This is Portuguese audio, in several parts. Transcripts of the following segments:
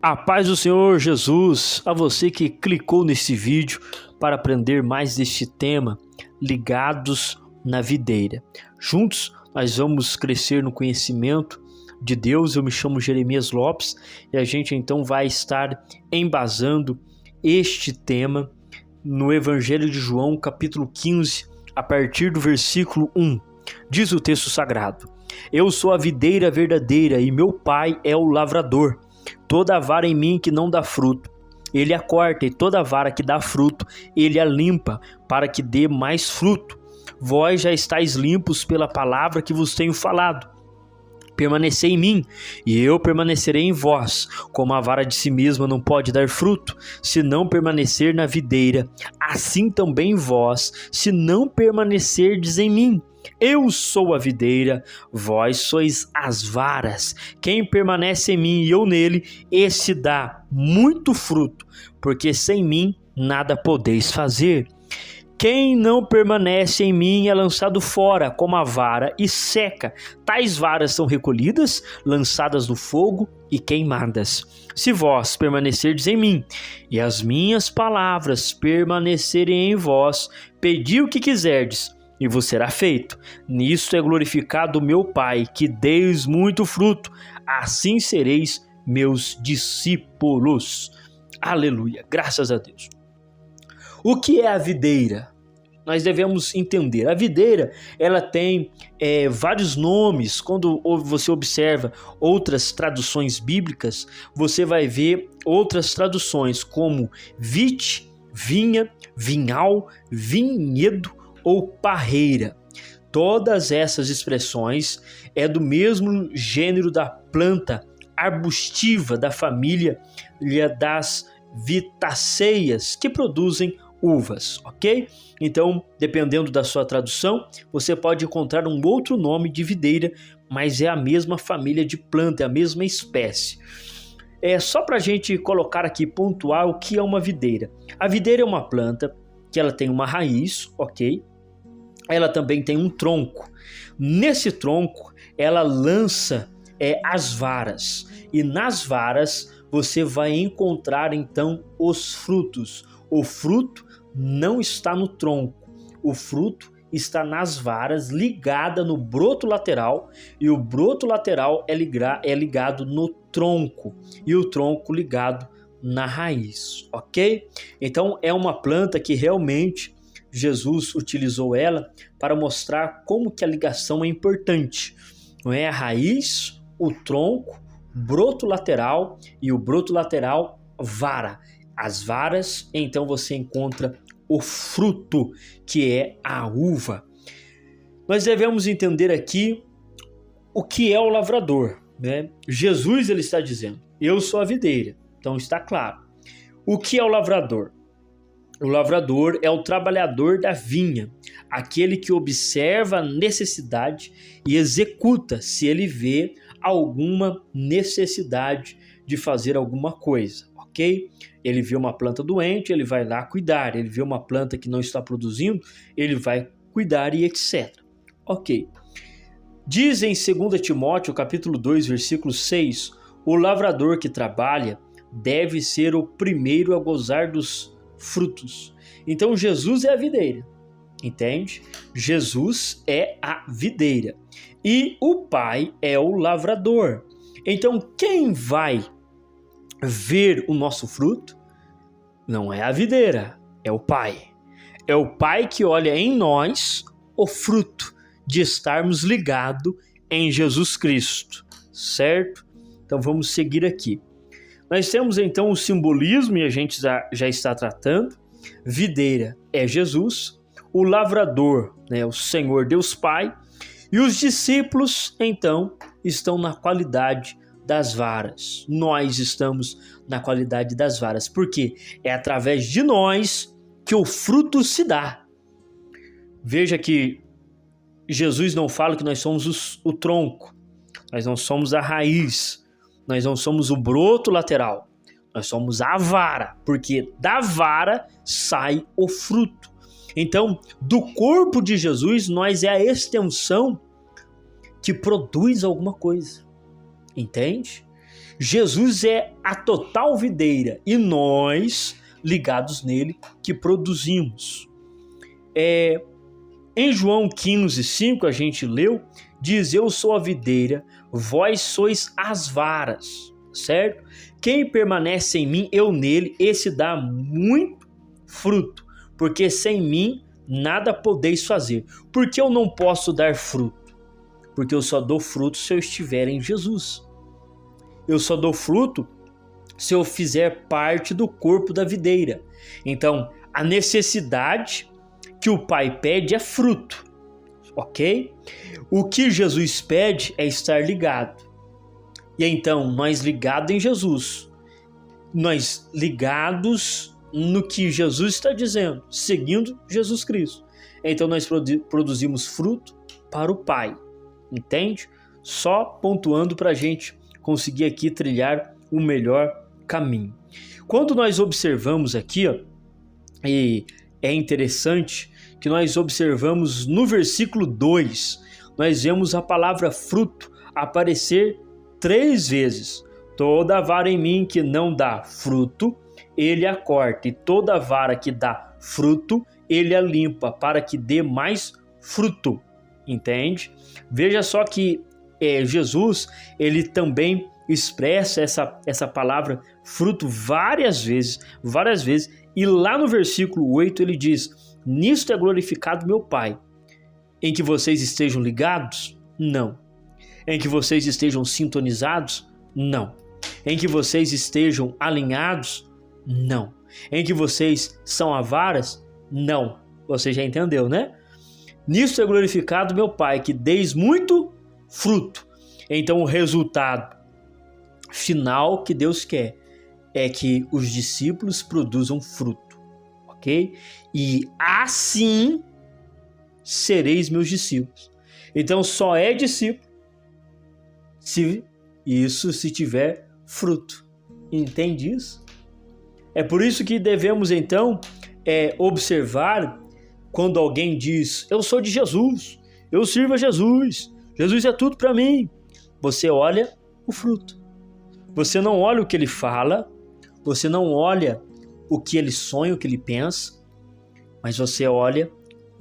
A paz do Senhor Jesus, a você que clicou nesse vídeo para aprender mais deste tema, ligados na videira. Juntos nós vamos crescer no conhecimento de Deus. Eu me chamo Jeremias Lopes e a gente então vai estar embasando este tema no Evangelho de João, capítulo 15, a partir do versículo 1. Diz o texto sagrado: Eu sou a videira verdadeira e meu pai é o lavrador. Toda vara em mim que não dá fruto, ele a corta, e toda vara que dá fruto, ele a limpa, para que dê mais fruto. Vós já estáis limpos pela palavra que vos tenho falado. Permanecei em mim, e eu permanecerei em vós. Como a vara de si mesma não pode dar fruto, se não permanecer na videira, assim também vós, se não permanecerdes em mim. Eu sou a videira, vós sois as varas. Quem permanece em mim e eu nele, esse dá muito fruto, porque sem mim nada podeis fazer. Quem não permanece em mim é lançado fora como a vara e seca. Tais varas são recolhidas, lançadas no fogo e queimadas. Se vós permanecerdes em mim e as minhas palavras permanecerem em vós, pedi o que quiserdes e vos será feito. Nisto é glorificado o meu Pai, que deis muito fruto, assim sereis meus discípulos. Aleluia, graças a Deus. O que é a videira? Nós devemos entender. A videira, ela tem vários nomes. Quando você observa outras traduções bíblicas, você vai ver outras traduções como vite, vinha, vinhal, vinhedo ou parreira. Todas essas expressões é do mesmo gênero da planta arbustiva da família das vitaceias, que produzem uvas, ok? Então, dependendo da sua tradução, você pode encontrar um outro nome de videira, mas é a mesma família de planta, é a mesma espécie. Só para a gente colocar aqui, pontuar o que é uma videira. A videira é uma planta que ela tem uma raiz, ok? Ela também tem um tronco. Nesse tronco, ela lança as varas. E nas varas, você vai encontrar, então, os frutos. O fruto não está no tronco. O fruto está nas varas, ligada no broto lateral. E o broto lateral é ligado no tronco. E o tronco ligado na raiz, ok? Então, é uma planta que realmente Jesus utilizou ela para mostrar como que a ligação é importante. Não é a raiz, o tronco, broto lateral e o broto lateral, vara. As varas, então você encontra o fruto, que é a uva. Nós devemos entender aqui o que é o lavrador, né? Jesus ele está dizendo: eu sou a videira. Então está claro. O que é o lavrador? O lavrador é o trabalhador da vinha, aquele que observa a necessidade e executa se ele vê alguma necessidade de fazer alguma coisa, ok? Ele vê uma planta doente, ele vai lá cuidar. Ele vê uma planta que não está produzindo, ele vai cuidar e etc. Ok. Diz em 2 Timóteo, capítulo 2, versículo 6, o lavrador que trabalha deve ser o primeiro a gozar dos frutos. Então Jesus é a videira, entende? Jesus é a videira e o Pai é o lavrador. Então quem vai ver o nosso fruto não é a videira, é o Pai. É o Pai que olha em nós o fruto de estarmos ligados em Jesus Cristo, certo? Então vamos seguir aqui. Nós temos então o simbolismo, e a gente já está tratando. Videira é Jesus, o lavrador, né, o Senhor Deus Pai, e os discípulos então estão na qualidade das varas. Nós estamos na qualidade das varas, porque é através de nós que o fruto se dá. Veja que Jesus não fala que nós somos o tronco, nós não somos a raiz, nós não somos o broto lateral, nós somos a vara, porque da vara sai o fruto. Então, do corpo de Jesus, nós é a extensão que produz alguma coisa, entende? Jesus é a total videira e nós, ligados nele, que produzimos. Em João 15:5 a gente leu, diz: eu sou a videira, vós sois as varas, certo? Quem permanece em mim, eu nele, esse dá muito fruto, porque sem mim nada podeis fazer. Por que eu não posso dar fruto? Porque eu só dou fruto se eu estiver em Jesus. Eu só dou fruto se eu fizer parte do corpo da videira. Então, a necessidade que o Pai pede é fruto, ok? O que Jesus pede é estar ligado. E então, nós ligados em Jesus, nós ligados no que Jesus está dizendo, seguindo Jesus Cristo, então nós produzimos fruto para o Pai, entende? Só pontuando para a gente conseguir aqui trilhar o melhor caminho. Quando nós observamos aqui, e é interessante que nós observamos no versículo 2, nós vemos a palavra fruto aparecer 3 vezes. Toda vara em mim que não dá fruto, ele a corta, e toda vara que dá fruto, ele a limpa, para que dê mais fruto. Entende? Veja só que Jesus, ele também expressa essa palavra fruto várias vezes, e lá no versículo 8 ele diz: nisto é glorificado meu Pai, em que vocês estejam ligados? Não. Em que vocês estejam sintonizados? Não. Em que vocês estejam alinhados? Não. Em que vocês são avaras? Não. Você já entendeu, né? Nisto é glorificado meu Pai, que deis muito fruto. Então o resultado final que Deus quer é que os discípulos produzam fruto, ok? E assim sereis meus discípulos. Então só é discípulo se tiver fruto. Entende isso? É por isso que devemos então observar quando alguém diz: eu sou de Jesus, eu sirvo a Jesus, Jesus é tudo para mim. Você olha o fruto. Você não olha o que ele fala, você não olha o que ele sonha, o que ele pensa, mas você olha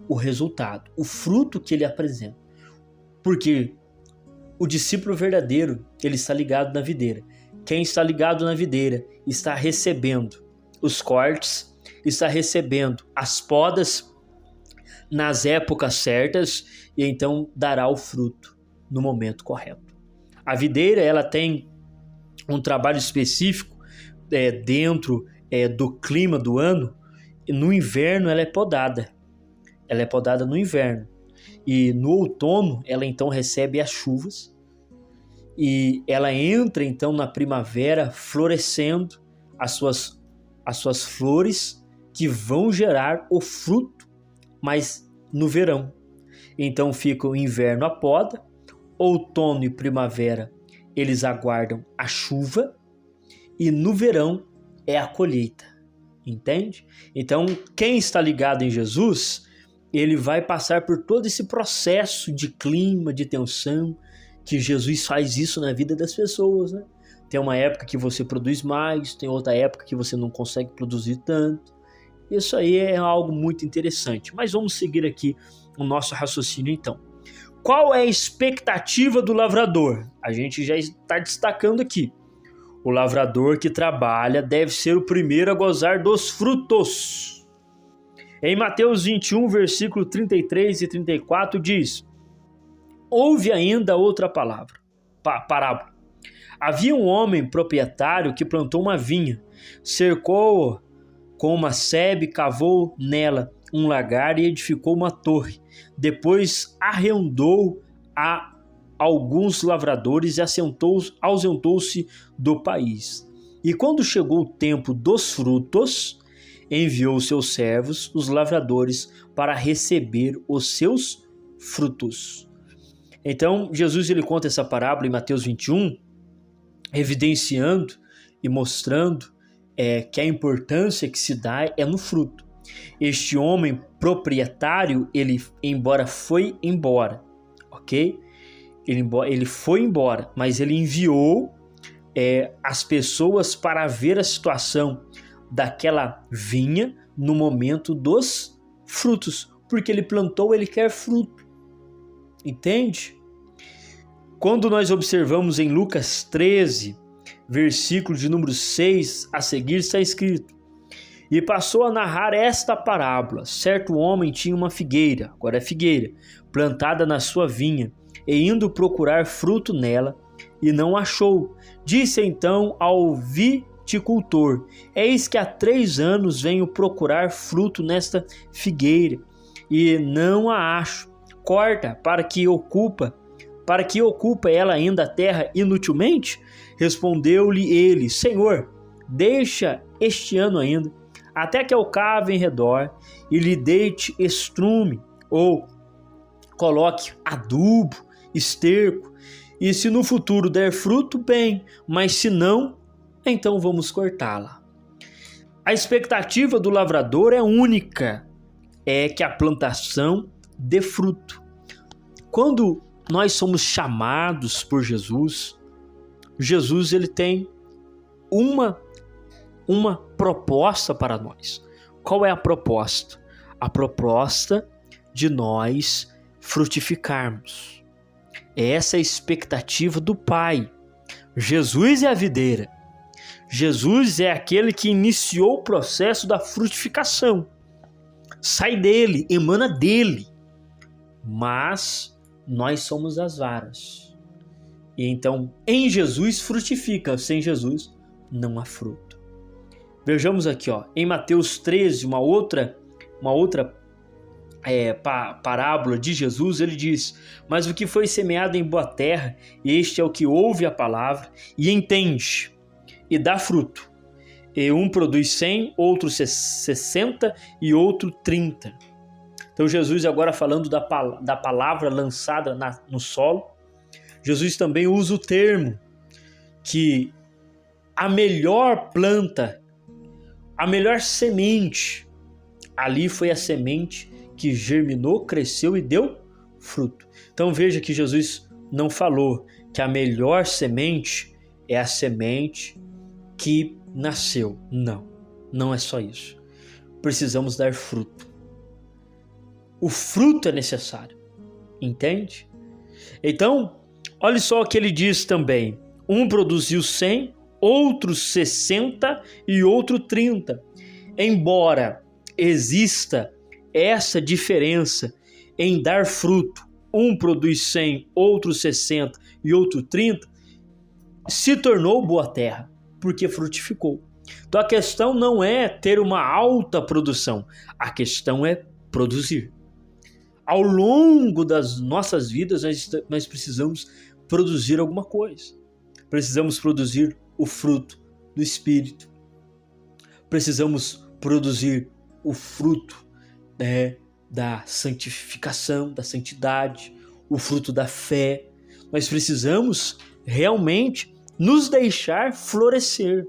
o resultado, o fruto que ele apresenta. Porque o discípulo verdadeiro, ele está ligado na videira. Quem está ligado na videira está recebendo os cortes, está recebendo as podas nas épocas certas, e então dará o fruto no momento correto. A videira, ela tem um trabalho específico dentro do clima do ano. No inverno ela é podada. Ela é podada no inverno. E no outono ela então recebe as chuvas. E ela entra então na primavera florescendo as suas flores, que vão gerar o fruto, mas no verão. Então fica o inverno a poda, outono e primavera eles aguardam a chuva, e no verão é a colheita, entende? Então quem está ligado em Jesus, ele vai passar por todo esse processo de clima, de tensão, que Jesus faz isso na vida das pessoas, né? Tem uma época que você produz mais, tem outra época que você não consegue produzir tanto. Isso aí é algo muito interessante, mas vamos seguir aqui o nosso raciocínio então. Qual é a expectativa do lavrador? A gente já está destacando aqui. O lavrador que trabalha deve ser o primeiro a gozar dos frutos. Em Mateus 21, versículo 33 e 34 diz: houve ainda outra parábola. Havia um homem proprietário que plantou uma vinha, cercou-a com uma sebe, cavou nela um lagar e edificou uma torre. Depois arrendou a alguns lavradores e ausentou-se do país. E quando chegou o tempo dos frutos, enviou seus servos, os lavradores, para receber os seus frutos. Então, Jesus ele conta essa parábola em Mateus 21, evidenciando e mostrando que a importância que se dá é no fruto. Este homem proprietário, ele foi embora, ok? Ele foi embora, mas ele enviou as pessoas para ver a situação daquela vinha no momento dos frutos, porque ele plantou, ele quer fruto, entende? Quando nós observamos em Lucas 13, versículo de número 6 a seguir, está escrito: e passou a narrar esta parábola. Certo homem tinha uma figueira, agora é figueira, plantada na sua vinha, e indo procurar fruto nela, e não achou. Disse então ao viticultor: eis que há 3 anos venho procurar fruto nesta figueira, e não a acho. Corta, para que ocupa ela ainda a terra inutilmente? Respondeu-lhe ele: Senhor, deixa este ano ainda, até que eu cave em redor e lhe deite estrume, ou coloque adubo, esterco, e se no futuro der fruto, bem, mas se não, então vamos cortá-la. A expectativa do lavrador é única, é que a plantação dê fruto. Quando nós somos chamados por Jesus, ele tem uma proposta para nós. Qual é a proposta? A proposta de nós frutificarmos. Essa é a expectativa do Pai. Jesus é a videira. Jesus é aquele que iniciou o processo da frutificação. Sai dele, emana dele. Mas nós somos as varas. E então, em Jesus frutifica, sem Jesus não há fruto. Vejamos aqui, em Mateus 13, uma outra parábola de Jesus, ele diz: mas o que foi semeado em boa terra, este é o que ouve a palavra e entende, e dá fruto. E um produz 100, outro 60 e outro 30. Então Jesus agora falando da palavra lançada no solo, Jesus também usa o termo que a melhor planta, a melhor semente, ali foi a semente que germinou, cresceu e deu fruto. Então veja que Jesus não falou que a melhor semente é a semente que nasceu. Não é só isso. Precisamos dar fruto. O fruto é necessário, entende? Então, olha só o que ele diz também: um produziu 100, outro 60 e outro 30. Embora exista essa diferença em dar fruto, um produz 100, outro 60 e outro 30, se tornou boa terra, porque frutificou. Então a questão não é ter uma alta produção, a questão é produzir. Ao longo das nossas vidas, nós precisamos produzir alguma coisa. Precisamos produzir o fruto do Espírito. Precisamos produzir o fruto da santificação, da santidade, o fruto da fé. Nós precisamos realmente nos deixar florescer.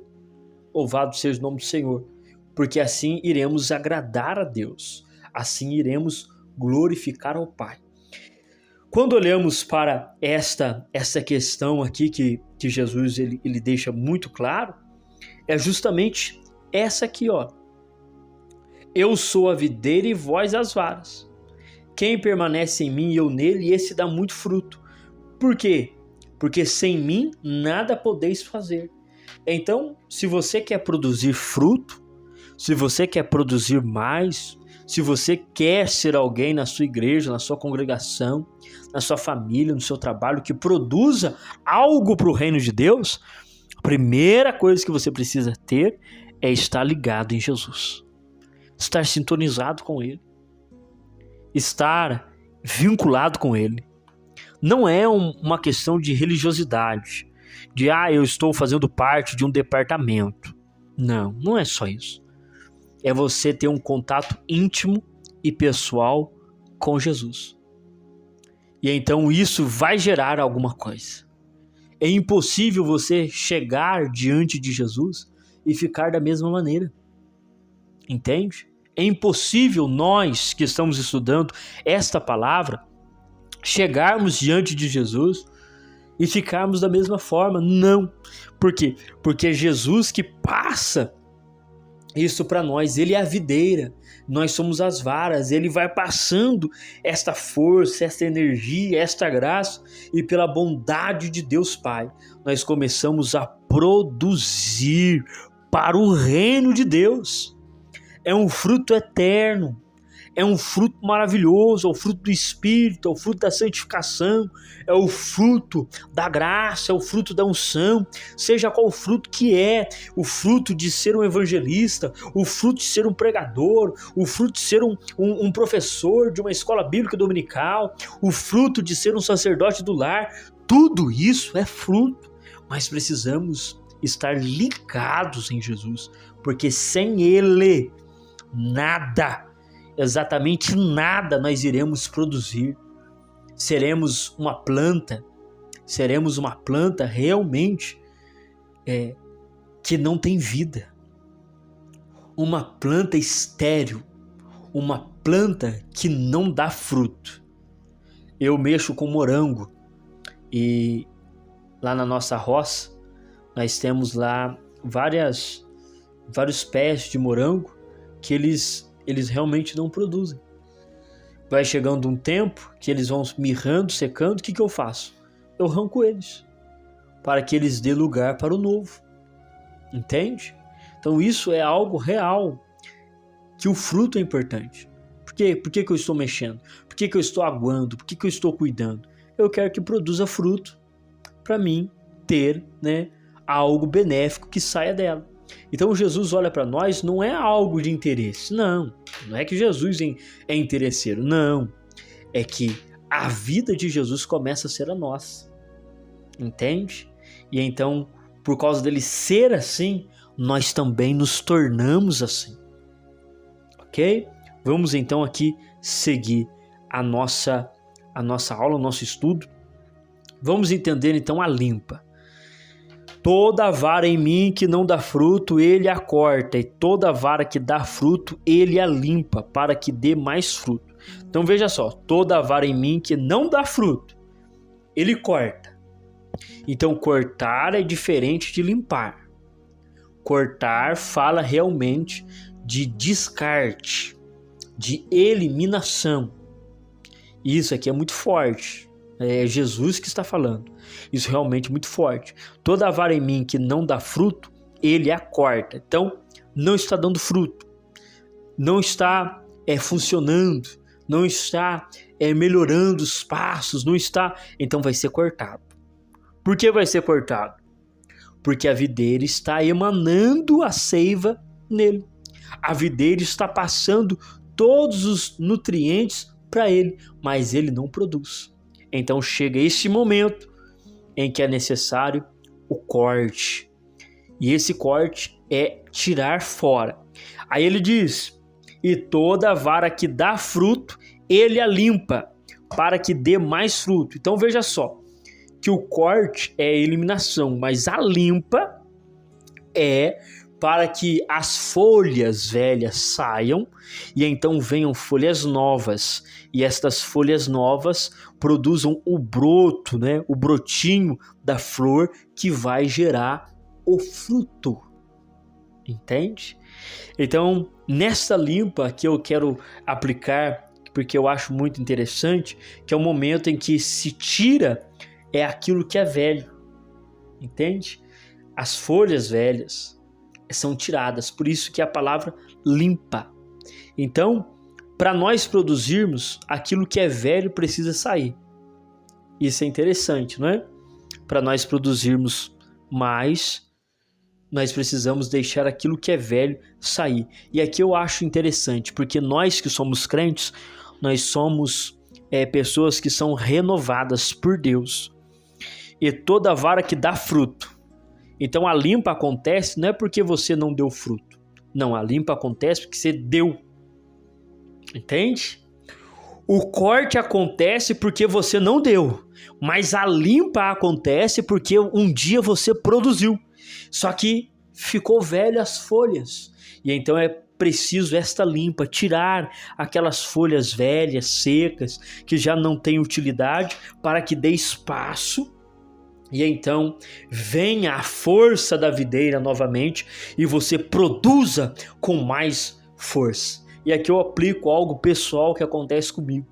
Louvado seja o nome do Senhor, porque assim iremos agradar a Deus, assim iremos glorificar ao Pai. Quando olhamos para esta questão aqui que Jesus ele deixa muito claro, é justamente essa aqui, eu sou a videira e vós as varas. Quem permanece em mim e eu nele, esse dá muito fruto. Por quê? Porque sem mim nada podeis fazer. Então, se você quer produzir fruto, se você quer produzir mais, se você quer ser alguém na sua igreja, na sua congregação, na sua família, no seu trabalho, que produza algo para o reino de Deus, a primeira coisa que você precisa ter é estar ligado em Jesus. Estar sintonizado com Ele. Estar vinculado com Ele. Não é uma questão de religiosidade, de eu estou fazendo parte de um departamento. Não é só isso. É você ter um contato íntimo e pessoal com Jesus. E então isso vai gerar alguma coisa. É impossível você chegar diante de Jesus e ficar da mesma maneira. Entende? É impossível nós que estamos estudando esta palavra chegarmos diante de Jesus e ficarmos da mesma forma. Não. Por quê? Porque é Jesus que passa isso para nós. Ele é a videira, nós somos as varas. Ele vai passando esta força, esta energia, esta graça, e pela bondade de Deus Pai, nós começamos a produzir para o reino de Deus. É um fruto eterno, é um fruto maravilhoso, é o fruto do Espírito, é o fruto da santificação, é o fruto da graça, é o fruto da unção, seja qual o fruto que é, o fruto de ser um evangelista, o fruto de ser um pregador, o fruto de ser um professor de uma escola bíblica dominical, o fruto de ser um sacerdote do lar. Tudo isso é fruto, mas precisamos estar ligados em Jesus, porque sem Ele, nada, exatamente nada nós iremos produzir. Seremos uma planta realmente que não tem vida, uma planta estéril, uma planta que não dá fruto. Eu mexo com morango e lá na nossa roça nós temos lá vários pés de morango que eles realmente não produzem. Vai chegando um tempo que eles vão mirrando, secando. O que eu faço? Eu arranco eles, para que eles dê lugar para o novo. Entende? Então isso é algo real, que o fruto é importante. Por quê? Por que eu estou mexendo? Por que eu estou aguando? Por que eu estou cuidando? Eu quero que produza fruto, para mim ter, algo benéfico que saia dela. Então Jesus olha para nós, não é algo de interesse, não é que Jesus é interesseiro, não, é que a vida de Jesus começa a ser a nossa, entende? E então, por causa dele ser assim, nós também nos tornamos assim, ok? Vamos então aqui seguir a nossa aula, o nosso estudo. Vamos entender então a limpa. Toda vara em mim que não dá fruto, ele a corta, e toda vara que dá fruto, ele a limpa, para que dê mais fruto. Então veja só, toda vara em mim que não dá fruto, ele corta. Então cortar é diferente de limpar. Cortar fala realmente de descarte, de eliminação. Isso aqui é muito forte. É Jesus que está falando. Isso é realmente muito forte. Toda vara em mim que não dá fruto, ele a corta. Então, não está dando fruto. Não está funcionando. Não está melhorando os passos. Não está. Então vai ser cortado. Por que vai ser cortado? Porque a videira está emanando a seiva nele. A videira está passando todos os nutrientes para ele, mas ele não produz. Então chega esse momento em que é necessário o corte. E esse corte é tirar fora. Aí ele diz: e toda vara que dá fruto, ele a limpa, para que dê mais fruto. Então veja só, que o corte é a eliminação, mas a limpa é para que as folhas velhas saiam e então venham folhas novas. E estas folhas novas produzam o broto, o brotinho da flor que vai gerar o fruto. Entende? Então, nesta limpa que eu quero aplicar, porque eu acho muito interessante, que é o momento em que se tira aquilo que é velho. Entende? As folhas velhas são tiradas, por isso que a palavra limpa. Então, para nós produzirmos, aquilo que é velho precisa sair. Isso é interessante, não é? Para nós produzirmos mais, nós precisamos deixar aquilo que é velho sair. E aqui eu acho interessante, porque nós que somos crentes, nós somos pessoas que são renovadas por Deus. E toda vara que dá fruto. Então a limpa acontece não é porque você não deu fruto. Não, a limpa acontece porque você deu. Entende? O corte acontece porque você não deu. Mas a limpa acontece porque um dia você produziu. Só que ficou velho as folhas. E então é preciso esta limpa, tirar aquelas folhas velhas, secas, que já não têm utilidade, para que dê espaço E então venha a força da videira novamente e você produza com mais força. E aqui eu aplico algo pessoal que acontece comigo.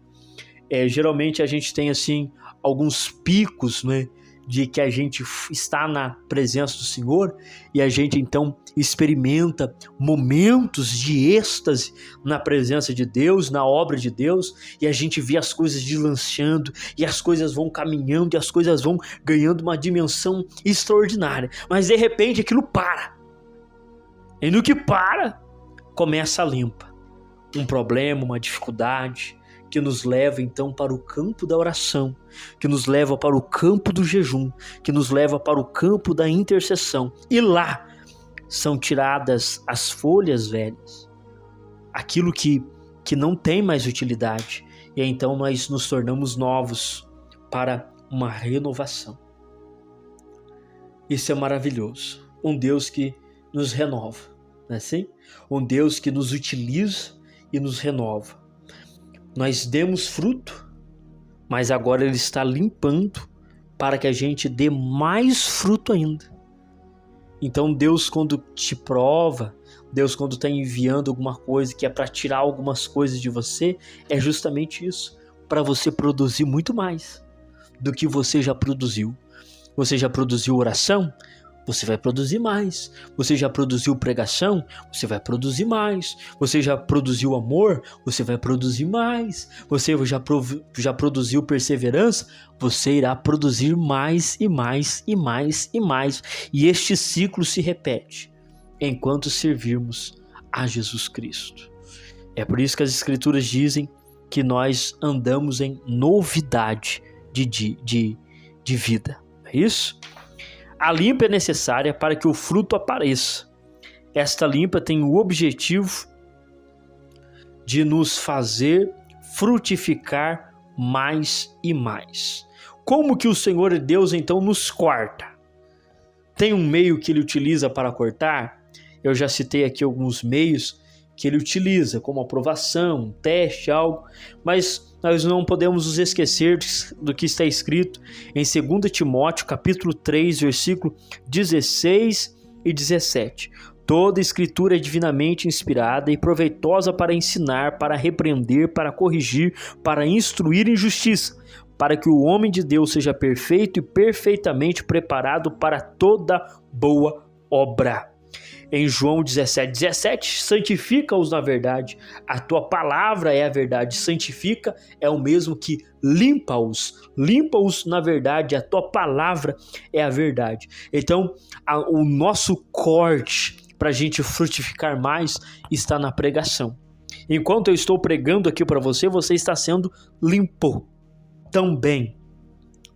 Geralmente a gente tem assim alguns picos, né, de que a gente está na presença do Senhor e a gente então experimenta momentos de êxtase na presença de Deus, na obra de Deus, e a gente vê as coisas deslanchando e as coisas vão caminhando e as coisas vão ganhando uma dimensão extraordinária, mas de repente aquilo para, e no que para, começa a limpa, um problema, uma dificuldade, que nos leva então para o campo da oração, que nos leva para o campo do jejum, que nos leva para o campo da intercessão. E lá são tiradas as folhas velhas, aquilo que não tem mais utilidade. E então nós nos tornamos novos para uma renovação. Isso é maravilhoso. Um Deus que nos renova, não é assim? Um Deus que nos utiliza e nos renova. Nós demos fruto, mas agora Ele está limpando para que a gente dê mais fruto ainda. Então Deus, quando te prova, Deus, quando está enviando alguma coisa que é para tirar algumas coisas de você, é justamente isso, para você produzir muito mais do que você já produziu. Você já produziu oração? Você vai produzir mais. Você já produziu pregação? Você vai produzir mais. Você já produziu amor? Você vai produzir mais. Você já produziu perseverança? Você irá produzir mais e mais e mais e mais. E este ciclo se repete enquanto servirmos a Jesus Cristo. É por isso que as Escrituras dizem que nós andamos em novidade de vida. É isso? A limpa é necessária para que o fruto apareça. Esta limpa tem o objetivo de nos fazer frutificar mais e mais. Como que o Senhor Deus então nos corta? Tem um meio que Ele utiliza para cortar? Eu já citei aqui alguns meios que Ele utiliza, como aprovação, um teste, algo, mas nós não podemos nos esquecer do que está escrito em 2 Timóteo, capítulo 3, versículo 16 e 17. Toda escritura é divinamente inspirada e proveitosa para ensinar, para repreender, para corrigir, para instruir em justiça, para que o homem de Deus seja perfeito e perfeitamente preparado para toda boa obra. Em João 17:17, santifica-os na verdade, a tua palavra é a verdade. Santifica é o mesmo que limpa-os na verdade, a tua palavra é a verdade. Então, o nosso corte para a gente frutificar mais está na pregação. Enquanto eu estou pregando aqui para você, você está sendo limpo também,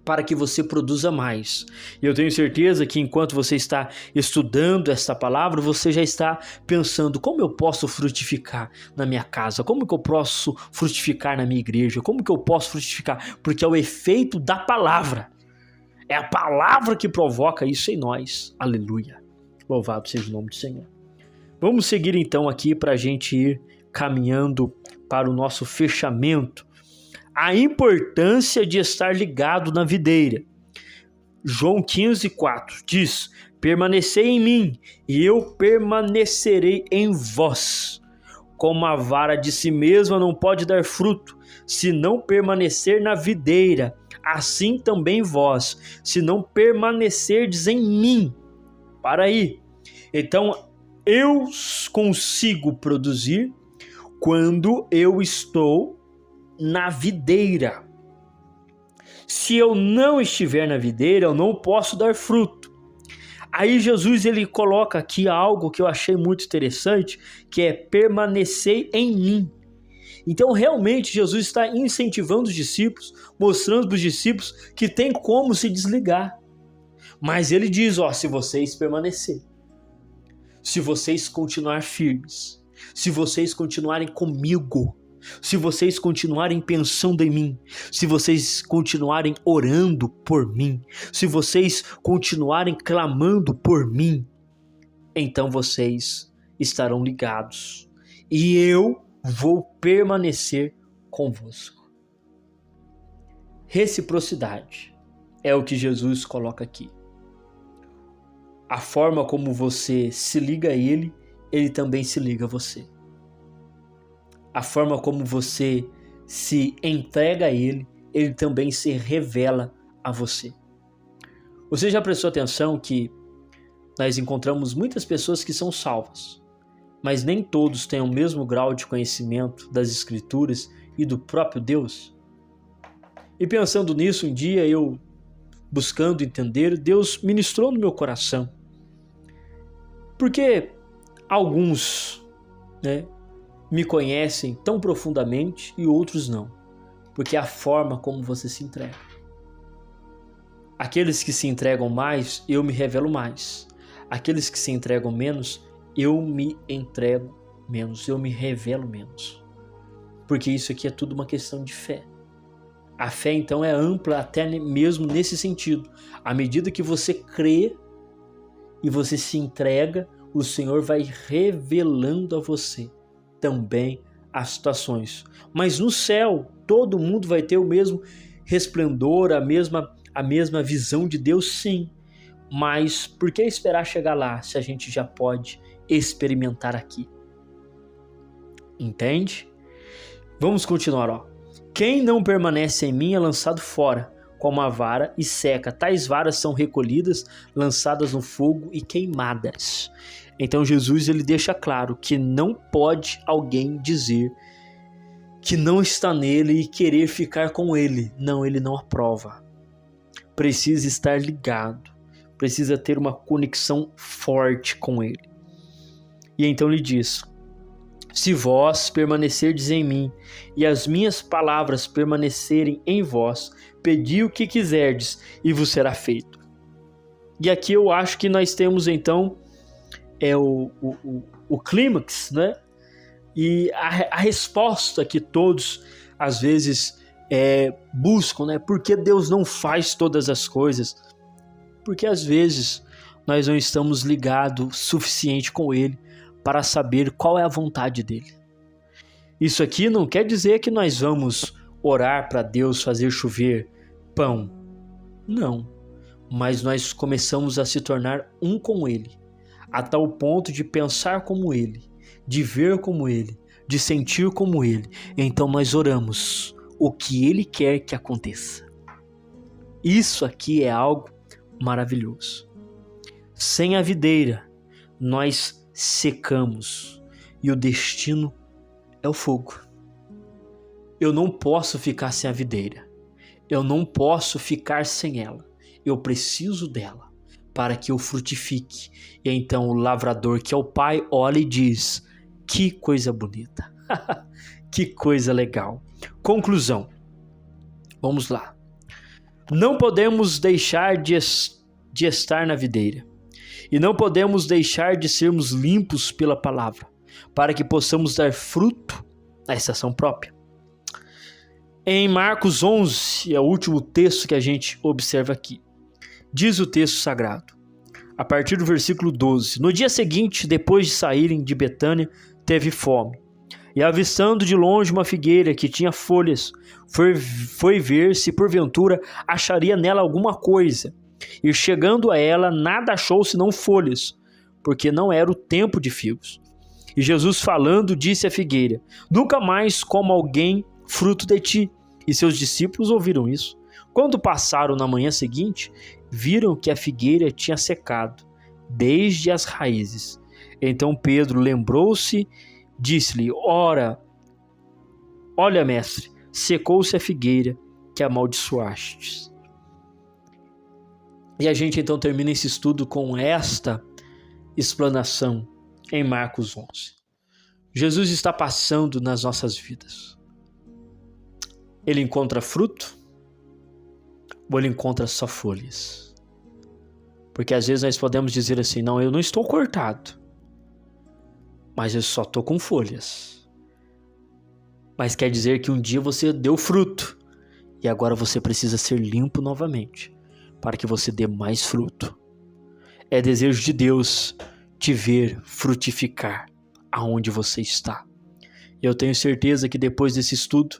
para que você produza mais. E eu tenho certeza que enquanto você está estudando esta palavra, você já está pensando: como eu posso frutificar na minha casa? Como que eu posso frutificar na minha igreja? Como que eu posso frutificar? Porque é o efeito da palavra. É a palavra que provoca isso em nós. Aleluia. Louvado seja o nome do Senhor. Vamos seguir então aqui para a gente ir caminhando para o nosso fechamento. A importância de estar ligado na videira. João 15:4 diz: permanecei em mim e eu permanecerei em vós. Como a vara de si mesma não pode dar fruto, se não permanecer na videira, assim também vós, se não permanecerdes em mim. Para aí. Então, eu consigo produzir quando eu estou na videira. Se eu não estiver na videira, eu não posso dar fruto. Aí Jesus ele coloca aqui algo que eu achei muito interessante, que é permanecer em mim. Então realmente Jesus está incentivando os discípulos, mostrando para os discípulos que tem como se desligar. Mas ele diz, se vocês permanecerem, se vocês continuarem firmes, se vocês continuarem comigo, se vocês continuarem pensando em mim, se vocês continuarem orando por mim, se vocês continuarem clamando por mim, então vocês estarão ligados e eu vou permanecer convosco. Reciprocidade. é o que Jesus coloca aqui. A forma como você se liga a Ele, Ele também se liga a você. A forma como você se entrega a Ele, Ele também se revela a você. Você já prestou atenção que nós encontramos muitas pessoas que são salvas, mas nem todos têm o mesmo grau de conhecimento das Escrituras e do próprio Deus? E pensando nisso, um dia eu, buscando entender, Deus ministrou no meu coração. Porque alguns, me conhecem tão profundamente e outros não. Porque é a forma como você se entrega. Aqueles que se entregam mais, eu me revelo mais. Aqueles que se entregam menos, eu me entrego menos, eu me revelo menos. Porque isso aqui é tudo uma questão de fé. A fé, então, é ampla até mesmo nesse sentido. À medida que você crê e você se entrega, o Senhor vai revelando a você também as situações. Mas no céu, todo mundo vai ter o mesmo resplendor, a mesma visão de Deus, sim. Mas por que esperar chegar lá se a gente já pode experimentar aqui? Entende? Vamos continuar, ó. Quem não permanece em mim é lançado fora, como a vara, e seca. Tais varas são recolhidas, lançadas no fogo e queimadas. Então Jesus ele deixa claro que não pode alguém dizer que não está nele e querer ficar com ele. Não, ele não aprova. Precisa estar ligado. Precisa ter uma conexão forte com ele. E então ele diz: se vós permanecerdes em mim e as minhas palavras permanecerem em vós, pedi o que quiserdes e vos será feito. E aqui eu acho que nós temos então o clímax, né? E a resposta que todos às vezes buscam, né? Por que Deus não faz todas as coisas? Porque às vezes nós não estamos ligados o suficiente com Ele para saber qual é a vontade dele. Isso aqui não quer dizer que nós vamos orar para Deus fazer chover pão. Não. Mas nós começamos a se tornar um com Ele, a tal ponto de pensar como Ele, de ver como Ele, de sentir como Ele. Então nós oramos o que Ele quer que aconteça. Isso aqui é algo maravilhoso. Sem a videira, nós secamos e o destino é o fogo. Eu não posso ficar sem a videira. Eu não posso ficar sem ela. Eu preciso dela para que eu frutifique. E então o lavrador, que é o Pai, olha e diz: que coisa bonita. Que coisa legal. Conclusão. Vamos lá. Não podemos deixar de estar na videira. E não podemos deixar de sermos limpos pela palavra, para que possamos dar fruto na estação própria. Em Marcos 11, é o último texto que a gente observa aqui. Diz o texto sagrado, a partir do versículo 12: no dia seguinte, depois de saírem de Betânia, teve fome. E avistando de longe uma figueira que tinha folhas, foi ver se porventura acharia nela alguma coisa. E chegando a ela, nada achou senão folhas, porque não era o tempo de figos. E Jesus falando, disse à figueira: nunca mais coma alguém fruto de ti. E seus discípulos ouviram isso. Quando passaram na manhã seguinte, viram que a figueira tinha secado, desde as raízes. Então Pedro lembrou-se, disse-lhe: olha, mestre, secou-se a figueira que amaldiçoastes. E a gente então termina esse estudo com esta explanação em Marcos 11. Jesus está passando nas nossas vidas. Ele encontra fruto ou ele encontra só folhas? Porque às vezes nós podemos dizer assim: não, eu não estou cortado, mas eu só estou com folhas. Mas quer dizer que um dia você deu fruto e agora você precisa ser limpo novamente, para que você dê mais fruto. É desejo de Deus te ver frutificar aonde você está. Eu tenho certeza que depois desse estudo,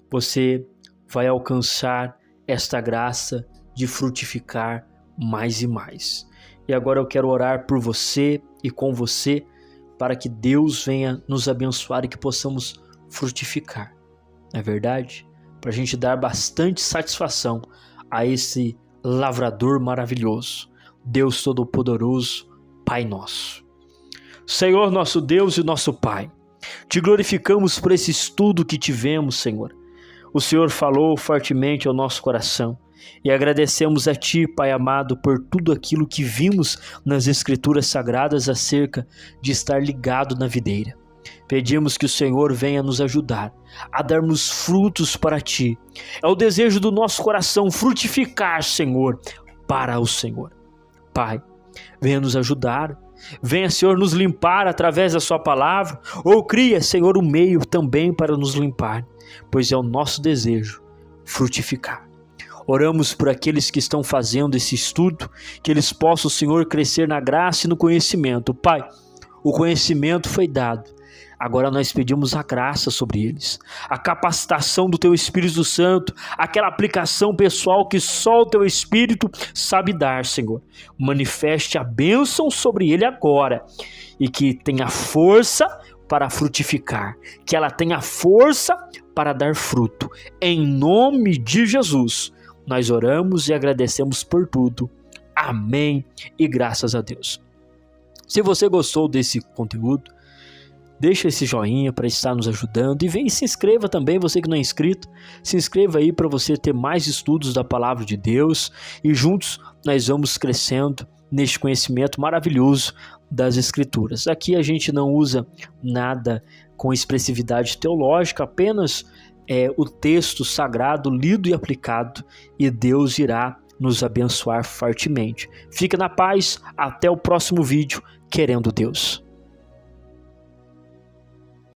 você vai alcançar esta graça de frutificar mais e mais. E agora eu quero orar por você e com você, para que Deus venha nos abençoar e que possamos frutificar. Não é verdade? Para a gente dar bastante satisfação a esse lavrador maravilhoso, Deus Todo-Poderoso, Pai nosso. Senhor, nosso Deus e nosso Pai, te glorificamos por esse estudo que tivemos, Senhor. O Senhor falou fortemente ao nosso coração e agradecemos a Ti, Pai amado, por tudo aquilo que vimos nas Escrituras Sagradas acerca de estar ligado na videira. Pedimos que o Senhor venha nos ajudar a darmos frutos para Ti. É o desejo do nosso coração frutificar, Senhor, para o Senhor. Pai, venha nos ajudar. Venha, Senhor, nos limpar através da Sua palavra, ou cria, Senhor, um meio também para nos limpar, pois é o nosso desejo frutificar. Oramos por aqueles que estão fazendo esse estudo, que eles possam, Senhor, crescer na graça e no conhecimento. Pai, o conhecimento foi dado, agora nós pedimos a graça sobre eles, a capacitação do Teu Espírito Santo, aquela aplicação pessoal que só o Teu Espírito sabe dar, Senhor. Manifeste a bênção sobre ele agora e que tenha força para frutificar, que ela tenha força para dar fruto. Em nome de Jesus, nós oramos e agradecemos por tudo. Amém e graças a Deus. Se você gostou desse conteúdo, deixa esse joinha para estar nos ajudando e vem e se inscreva também, você que não é inscrito, se inscreva aí para você ter mais estudos da Palavra de Deus e juntos nós vamos crescendo neste conhecimento maravilhoso das Escrituras. Aqui a gente não usa nada com expressividade teológica, apenas o texto sagrado lido e aplicado, e Deus irá nos abençoar fortemente. Fica na paz, até o próximo vídeo, querendo Deus.